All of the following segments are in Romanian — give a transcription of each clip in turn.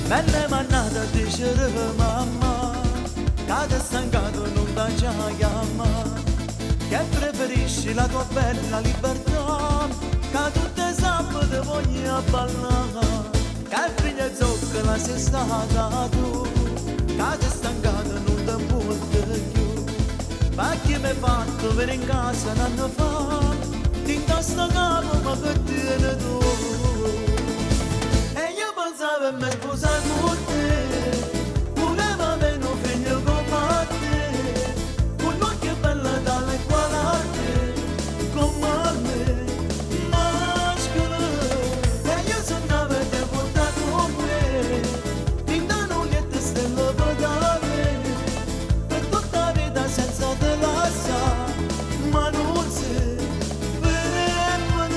Me ne manata di shere mamma, cada stancato non da già chiama, che preferisci la tua bella libertà, che tutte sabato voglio ballare, che figlia zocca la sei stata tu, cada stancato non da molto più, ma chi mi ha fatto venire in casa un anno fa, ti sta capo ma che tiene tu. Pensavo me sposare con te, voleva avere un figlio come te, un occhio bello dalle qualate, come me, nascere, e io sognavo di portare con me, in una lieta stella pedale, per tutta la vita senza te lasciare, ma non si vede,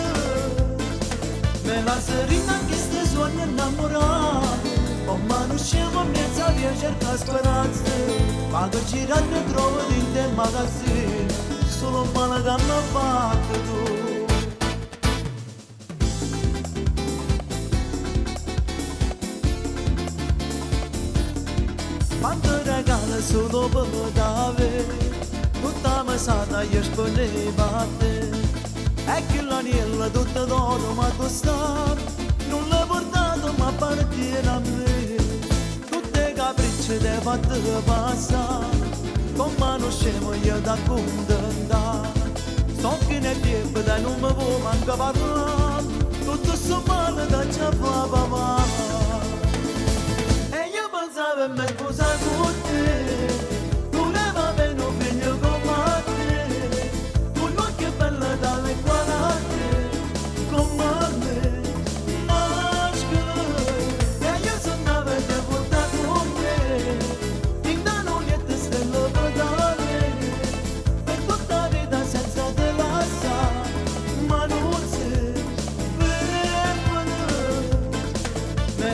me la serina che sono innamorato, ma non siamo a mezza via cerca speranze, ma che girare ne trovo in te magazzini, solo male che hanno fatto tu. Quanto regalo solo per dare, tutta mesata io spendeva a te, e che l'aniello tutta d'oro ma costava, non l'ho portato ma appartiene a me, tutte capricce te fatte passare, con mano scemo io da contentare, sto che ne tempo dai non mi può manca parlare, tutto sto male da già fa papà, e io pensavo a me sposare con te, voleva avere un figlio come te, un occhio bello dalle qualate, come me.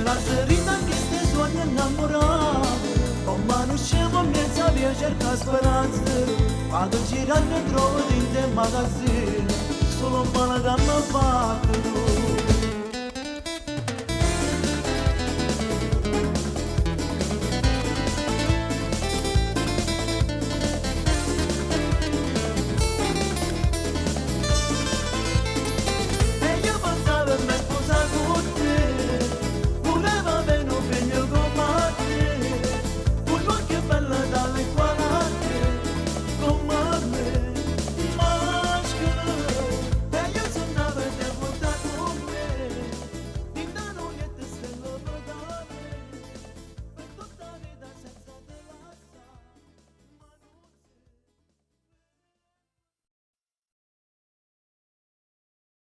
La serina che stai suoni innamorato, ma non siamo a mezza via cerca speranze, quando girare ne trovo in te magazzini, solo male che hanno fatto tu.